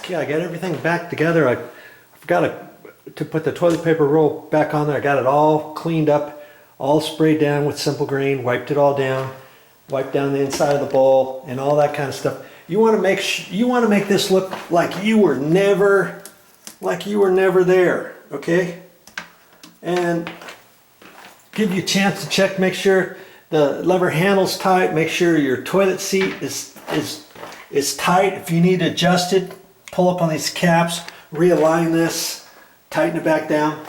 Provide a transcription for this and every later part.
Okay, I got everything back together. I forgot to put the toilet paper roll back on there. I got it all cleaned up, all sprayed down with Simple Green, wiped it all down, wiped down the inside of the bowl and all that kind of stuff. You want to make this look like you were never there, okay? And give you a chance to check, make sure the lever handle's tight, make sure your toilet seat is tight. If you need to adjust it, pull up on these caps, realign this, tighten it back down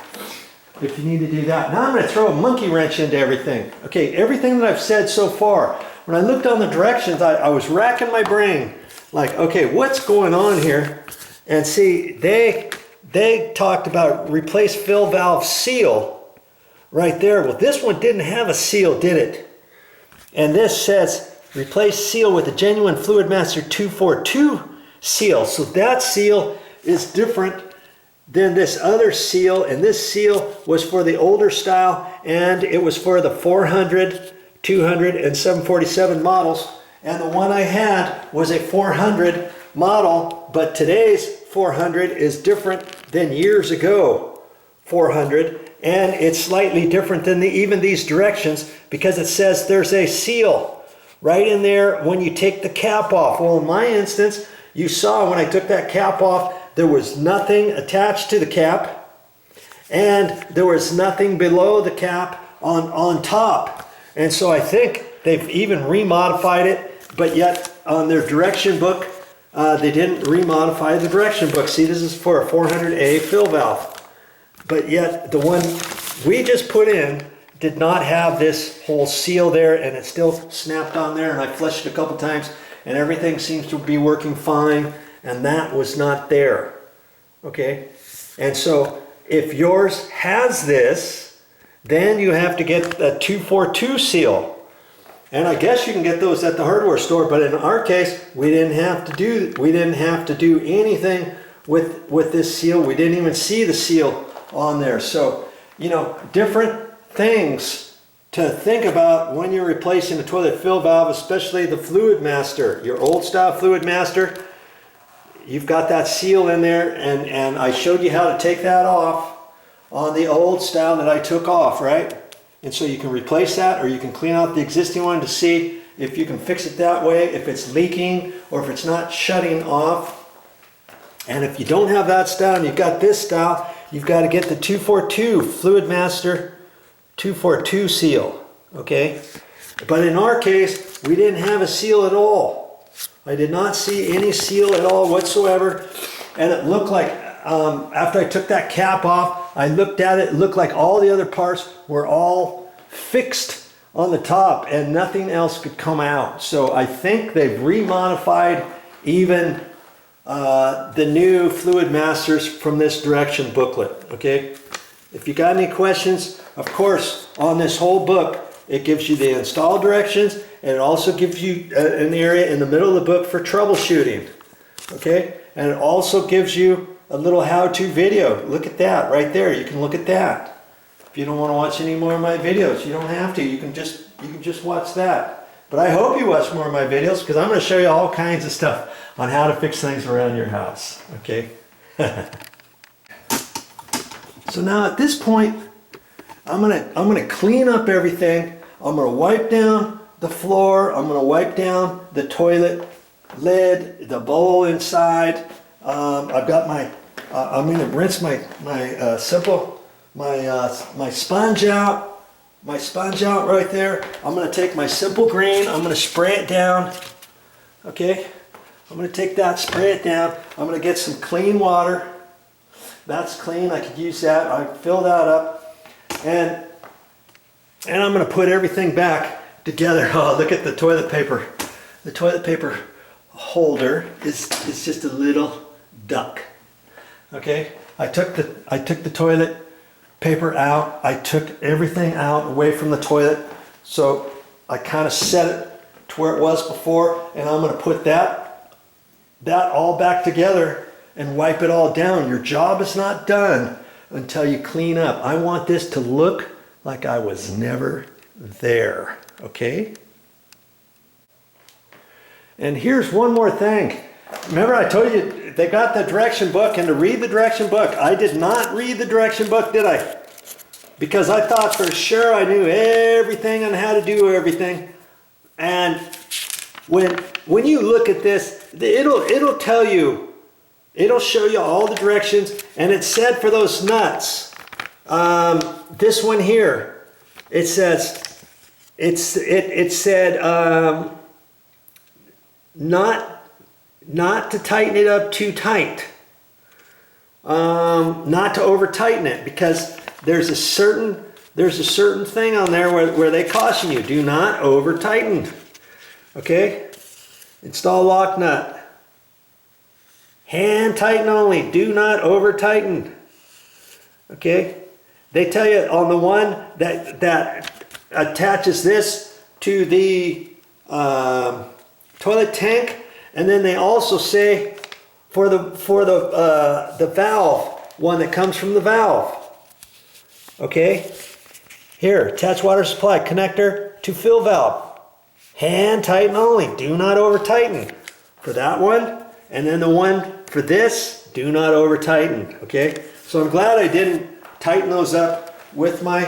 if you need to do that. Now I'm going to throw a monkey wrench into everything. Okay, everything that I've said so far. When I looked on the directions, I was racking my brain like, okay, what's going on here? And see, they talked about replace fill valve seal right there. Well, this one didn't have a seal, did it? And this says replace seal with a genuine Fluidmaster 242 seal. So that seal is different than this other seal, and this seal was for the older style, and it was for the 400, 200, and 747 models. And the one I had was a 400 model, but today's 400 is different than years ago 400, and it's slightly different than even these directions, because it says there's a seal right in there when you take the cap off. Well, in my instance, you saw when I took that cap off, there was nothing attached to the cap, and there was nothing below the cap on top. And so I think they've even remodified it, but yet on their direction book, they didn't remodify the direction book. See, this is for a 400A fill valve, but yet the one we just put in did not have this whole seal there, and it still snapped on there, and I flushed it a couple times, and everything seems to be working fine, and that was not there. Okay, and so if yours has this, then you have to get a 242 seal. And I guess you can get those at the hardware store, but in our case, we didn't have to do anything with this seal. We didn't even see the seal on there. So, you know, different things to think about when you're replacing a toilet fill valve, especially the Fluidmaster, your old style Fluidmaster. You've got that seal in there, and I showed you how to take that off on the old style that I took off, right? And so you can replace that, or you can clean out the existing one to see if you can fix it that way, if it's leaking or if it's not shutting off. And if you don't have that style and you've got this style, you've got to get the 242 Fluidmaster 242 seal, okay? But in our case, we didn't have a seal at all. I did not see any seal at all whatsoever, and it looked like after I took that cap off, I looked at it, it looked like all the other parts were all fixed on the top and nothing else could come out. So I think they've remodified even the new Fluidmasters from this direction booklet, okay? If you got any questions, of course, on this whole book, it gives you the install directions, and it also gives you an area in the middle of the book for troubleshooting, okay? And it also gives you a little how-to video. Look at that right there. You can look at that. If you don't want to watch any more of my videos, you don't have to. You can just watch that. But I hope you watch more of my videos, because I'm going to show you all kinds of stuff on how to fix things around your house. Okay. So now at this point, I'm gonna clean up everything. I'm gonna wipe down the floor. I'm gonna wipe down the toilet lid, the bowl inside. I've got my. I'm gonna rinse my sponge out. My sponge out right there. I'm gonna take my Simple Green. I'm gonna spray it down. Okay. I'm gonna take that, spray it down. I'm gonna get some clean water. That's clean. I could use that. I fill that up, and I'm gonna put everything back together. Oh, look at the toilet paper. The toilet paper holder is just a little duck. Okay, I took the toilet paper out. I took everything out away from the toilet, so I kind of set it to where it was before, and I'm going to put that all back together and wipe it all down. Your job is not done until you clean up. I want this to look like I was never there. Okay. And here's one more thing. Remember I told you they got the direction book, and to read the direction book, I did not read the direction book, did I? Because I thought for sure I knew everything on how to do everything. And when you look at this, it'll tell you, it'll show you all the directions, and it said for those nuts, this one here, it says, it said not to tighten it up too tight, not to over tighten it, because there's a certain thing on there where they caution you, do not over tighten. Okay, install lock nut. Hand tighten only, do not over tighten. Okay, they tell you on the one that attaches this to the toilet tank, and then they also say for the valve, one that comes from the valve. Okay, here, attach water supply connector to fill valve. Hand tighten only, do not over tighten for that one. And then the one for this, do not over tighten. Okay, so I'm glad I didn't tighten those up with my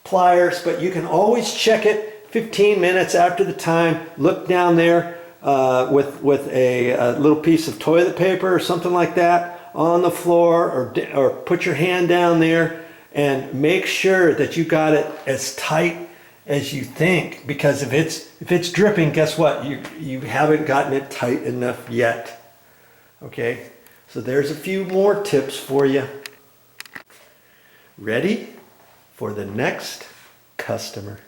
pliers, but you can always check it 15 minutes after the time. Look down there with a little piece of toilet paper or something like that on the floor, or put your hand down there and make sure that you got it as tight as you think, because if it's dripping, guess what? You haven't gotten it tight enough yet. Okay, so there's a few more tips for you. Ready for the next customer.